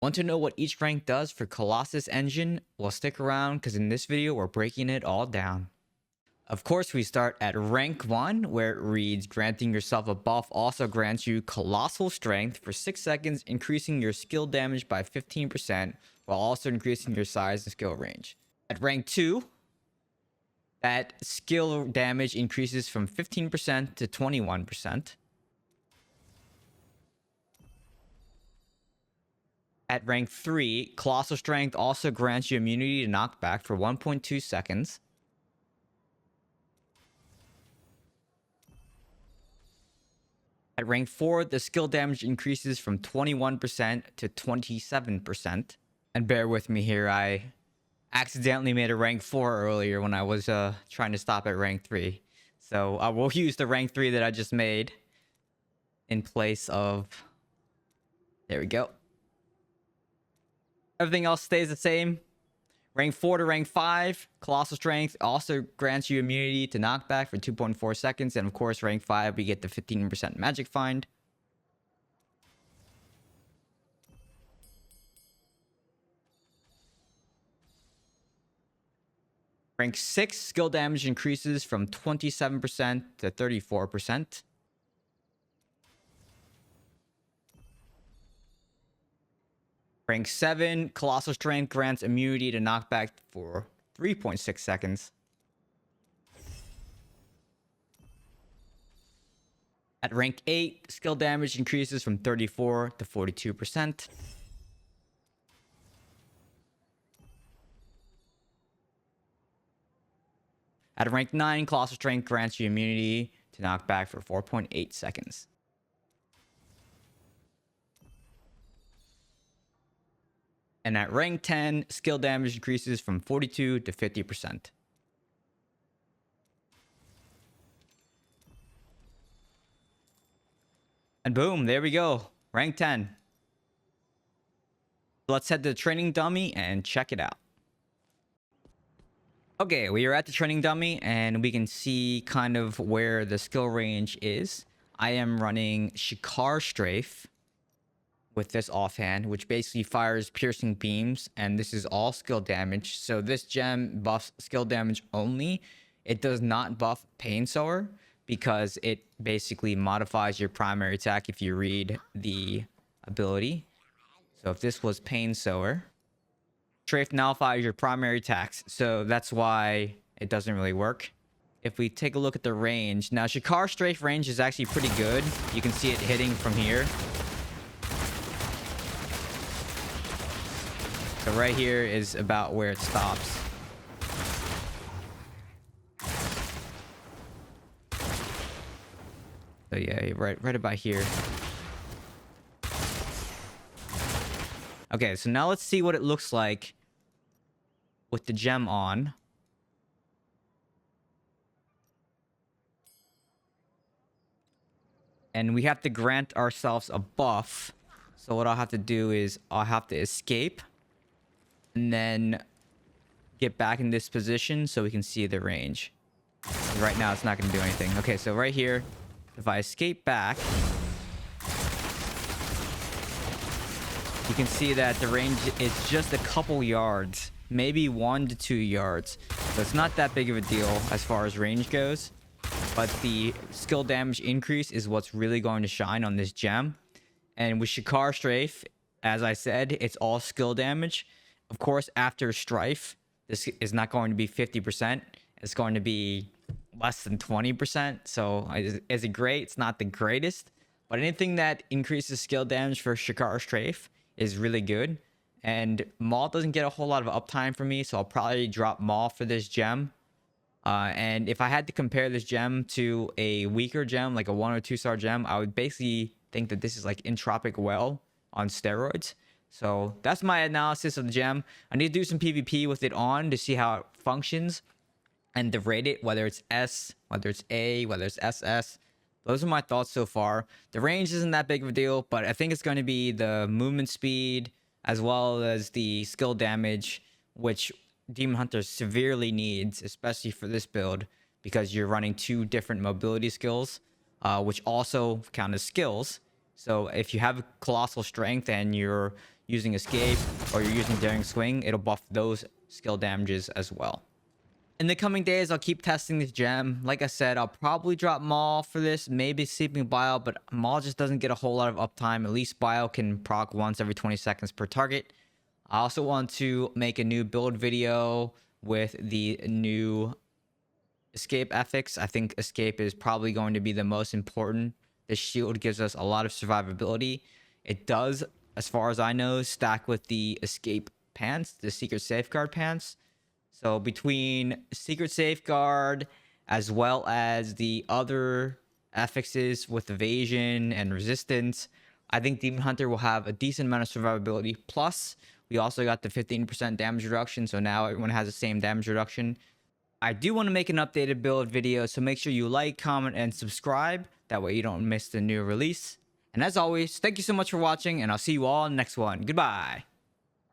Want to know what each rank does for Colossus Engine? Well, stick around because in this video we're breaking it all down. Of course, we start at rank 1, where it reads, granting yourself a buff also grants you colossal strength for 6 seconds, increasing your skill damage by 15%, while also increasing your size and skill range. At rank 2, that skill damage increases from 15% to 21%. At rank 3, Colossal Strength also grants you immunity to knockback for 1.2 seconds. At rank 4, the skill damage increases from 21% to 27%. And bear with me here, I accidentally made a rank 4 earlier when I was trying to stop at rank 3. So I will use the rank 3 that I just made in place of... There we go. Everything else stays the same. Rank 4 to rank 5, Colossal Strength also grants you immunity to knockback for 2.4 seconds. And of course, rank 5, we get the 15% magic find. Rank 6, skill damage increases from 27% to 34%. Rank 7, Colossal Strength grants immunity to knockback for 3.6 seconds. At rank 8, skill damage increases from 34 to 42%. At rank 9, Colossal Strength grants you immunity to knockback for 4.8 seconds. And at rank 10, skill damage increases from 42 to 50%. And boom, there we go. Rank 10. Let's head to the training dummy and check it out. Okay, we are at the training dummy and we can see kind of where the skill range is. I am running Shikar Strafe with this offhand, which basically fires piercing beams, and this is all skill damage. So this gem buffs skill damage only. It does not buff Pain Sower because it basically modifies your primary attack if you read the ability. So if this was Pain Sower, Strafe nullifies your primary attacks, so that's why it doesn't really work. If we take a look at the range, now Shikar Strafe range is actually pretty good. You can see it hitting from here. So right here is about where it stops. So yeah, right about here. Okay, so now let's see what it looks like with the gem on. And we have to grant ourselves a buff. So what I'll have to do is I'll have to escape and then get back in this position so we can see the range. Right now, it's not going to do anything. Okay, so right here, if I escape back, you can see that the range is just a couple yards, maybe 1 to 2 yards. So it's not that big of a deal as far as range goes. But the skill damage increase is what's really going to shine on this gem. And with Shikar Strafe, as I said, it's all skill damage. Of course, after Strife, this is not going to be 50%. It's going to be less than 20%. So is it great? It's not the greatest. But anything that increases skill damage for Shikar Strafe is really good. And Maul doesn't get a whole lot of uptime for me, so I'll probably drop Maul for this gem. And if I had to compare this gem to a weaker gem, like a 1 or 2 star gem, I would basically think that this is like Entropic Well on steroids. So that's my analysis of the gem. I need to do some PvP with it on to see how it functions and to rate it, whether it's S, whether it's A, whether it's SS. Those are my thoughts so far. The range isn't that big of a deal, but I think it's going to be the movement speed as well as the skill damage, which Demon Hunter severely needs, especially for this build, because you're running 2 different mobility skills, which also count as skills. So if you have Colossal Strength and you're using escape or you're using daring swing, it'll buff those skill damages as well. In the coming days, I'll keep testing this gem. Like I said, I'll probably drop Maul for this, maybe Sleeping Bio, but Maul just doesn't get a whole lot of uptime. At least Bio can proc once every 20 seconds per target. I also want to make a new build video with the new escape ethics. I think escape is probably going to be the most important. The shield gives us a lot of survivability. It does, as far as I know, stack with the escape pants, the secret safeguard pants. So between secret safeguard as well as the other affixes with evasion and resistance, I think Demon Hunter will have a decent amount of survivability. Plus, we also got the 15% damage reduction, so now everyone has the same damage reduction. I do want to make an updated build video, so make sure you like, comment, and subscribe. That way you don't miss the new release. And as always, thank you so much for watching, and I'll see you all in the next one. Goodbye.